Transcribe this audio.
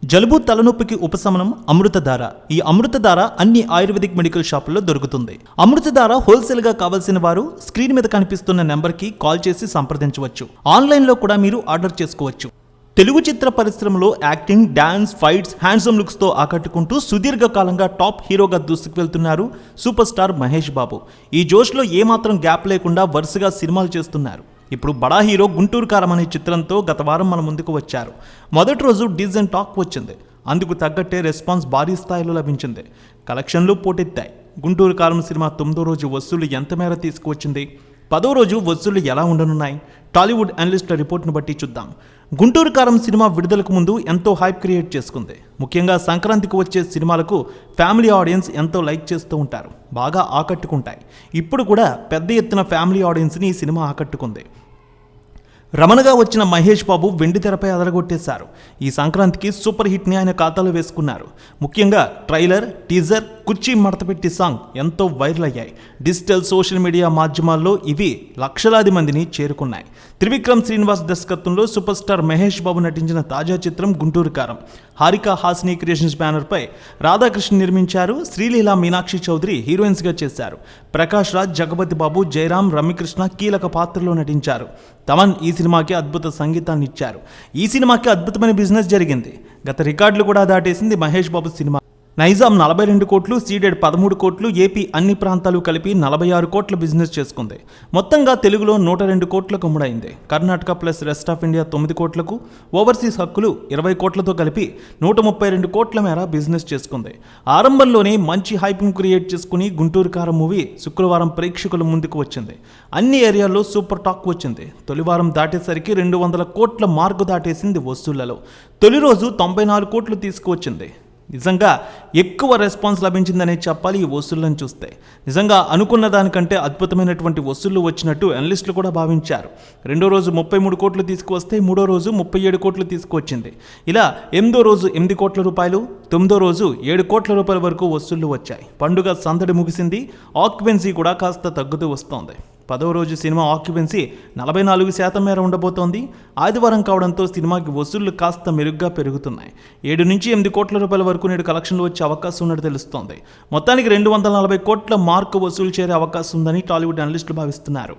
జలుబు తలనొప్పికి ఉపశమనం అమృతధార. ఈ అమృతధార అన్ని ఆయుర్వేదిక్ మెడికల్ షాపుల్లో దొరుకుతుంది. అమృతధార హోల్సేల్గా కావాల్సిన వారు స్క్రీన్ మీద కనిపిస్తున్న నెంబర్కి కాల్ చేసి సంప్రదించవచ్చు. ఆన్లైన్లో కూడా మీరు ఆర్డర్ చేసుకోవచ్చు. తెలుగు చిత్ర పరిశ్రమలో యాక్టింగ్, డాన్స్, ఫైట్స్, హ్యాండ్సమ్ లుక్స్తో ఆకట్టుకుంటూ సుదీర్ఘకాలంగా టాప్ హీరోగా దూసుకువెళ్తున్నారు సూపర్ స్టార్ మహేష్ బాబు. ఈ జోష్లో ఏమాత్రం గ్యాప్ లేకుండా వరుసగా సినిమాలు చేస్తున్నారు. ఇప్పుడు బడా హీరో గుంటూరు కారం అనే చిత్రంతో గత వారం మన ముందుకు వచ్చారు. మొదటి రోజు డీసెంట్ టాక్ వచ్చింది. అందుకు తగ్గట్టే రెస్పాన్స్ భారీ స్థాయిలో లభించింది. కలెక్షన్లు పోటెత్తాయి. గుంటూరు కారం సినిమా 9వ రోజు వసూళ్లు ఎంత మేర తీసుకువచ్చింది, 10వ రోజు వసూళ్లు ఎలా ఉండనున్నాయి, టాలీవుడ్ అనలిస్టుల రిపోర్ట్ను బట్టి చూద్దాం. గుంటూరు కారం సినిమా విడుదలకు ముందు ఎంతో హైప్ క్రియేట్ చేసుకుంది. ముఖ్యంగా సంక్రాంతికి వచ్చే సినిమాలకు ఫ్యామిలీ ఆడియన్స్ ఎంతో లైక్ చేస్తూ ఉంటారు, బాగా ఆకట్టుకుంటాయి. ఇప్పుడు కూడా పెద్ద ఎత్తున ఫ్యామిలీ ఆడియన్స్ని ఈ సినిమా ఆకట్టుకుంది. రమణగా వచ్చిన మహేష్ బాబు వెండి తెరపై అదరగొట్టేశారు. ఈ సంక్రాంతికి సూపర్ హిట్ని ఆయన ఖాతాలో వేసుకున్నారు. ముఖ్యంగా ట్రైలర్, టీజర్, కుర్చీ మడతపెట్టి సాంగ్ ఎంతో వైరల్ అయ్యాయి. డిజిటల్, సోషల్ మీడియా మాధ్యమాల్లో ఇవి లక్షలాది మందిని చేరుకున్నాయి. త్రివిక్రమ్ శ్రీనివాస్ దర్శకత్వంలో సూపర్ స్టార్ మహేష్ బాబు నటించిన తాజా చిత్రం గుంటూరు కారం. హారిక హాసిని క్రియేషన్స్ బ్యానర్పై రాధాకృష్ణ నిర్మించారు. శ్రీలీల, మీనాక్షి చౌదరి హీరోయిన్స్గా చేశారు. ప్రకాష్ రాజ్, జగపతి బాబు, జయరాం, రమ్యకృష్ణ కీలక పాత్రలో నటించారు. తమన్ ఈ సినిమాకి అద్భుత సంగీతాన్ని ఇచ్చారు. ఈ సినిమాకి అద్భుతమైన బిజినెస్ జరిగింది. గత రికార్డులు కూడా దాటేసింది మహేష్ బాబు సినిమా. నైజాం 42 కోట్లు, సీడెడ్ 13 కోట్లు, ఏపీ అన్ని ప్రాంతాలు కలిపి 46 కోట్ల బిజినెస్ చేసుకుంది. మొత్తంగా తెలుగులో 102 కోట్లకు అమ్ముడైంది. Karnataka plus rest of India 9 కోట్లకు, ఓవర్సీస్ హక్కులు 20 కోట్లతో కలిపి 132 కోట్ల మేర బిజినెస్ చేసుకుంది. ఆరంభంలోనే మంచి హైప్ను క్రియేట్ చేసుకుని గుంటూరు కారం మూవీ శుక్రవారం ప్రేక్షకుల ముందుకు వచ్చింది. అన్ని ఏరియాల్లో సూపర్ టాక్ వచ్చింది. తొలివారం దాటేసరికి 200 కోట్ల మార్కు దాటేసింది వసూళ్లలో. తొలి రోజు 94 కోట్లు తీసుకువచ్చింది. నిజంగా ఎక్కువ రెస్పాన్స్ లభించిందనే చెప్పాలి ఈ వసూళ్లను చూస్తే. నిజంగా అనుకున్న దానికంటే అద్భుతమైనటువంటి వసూళ్లు వచ్చినట్టు అనలిస్టులు కూడా భావించారు. రెండో రోజు 33 కోట్లు తీసుకువస్తే మూడో రోజు 37 కోట్లు తీసుకువచ్చింది. ఇలా 8వ రోజు 8 కోట్ల రూపాయలు, 9వ రోజు 7 కోట్ల రూపాయల వరకు వసూళ్లు వచ్చాయి. పండుగ సందడి ముగిసింది. ఆక్యుపెన్సీ కూడా కాస్త తగ్గుతూ వస్తోంది. 10వ రోజు సినిమా ఆక్యుపెన్సీ 44% మేర ఉండబోతోంది. ఆదివారం కావడంతో సినిమాకి వసూళ్లు కాస్త మెరుగ్గా పెరుగుతున్నాయి. 7 నుంచి 8 కోట్ల రూపాయల వరకు నేడు కలెక్షన్లు వచ్చే అవకాశం ఉన్నట్టు తెలుస్తోంది. మొత్తానికి 240 కోట్ల మార్కు వసూలు చేరే అవకాశం ఉందని టాలీవుడ్ అనలిస్టులు భావిస్తున్నారు.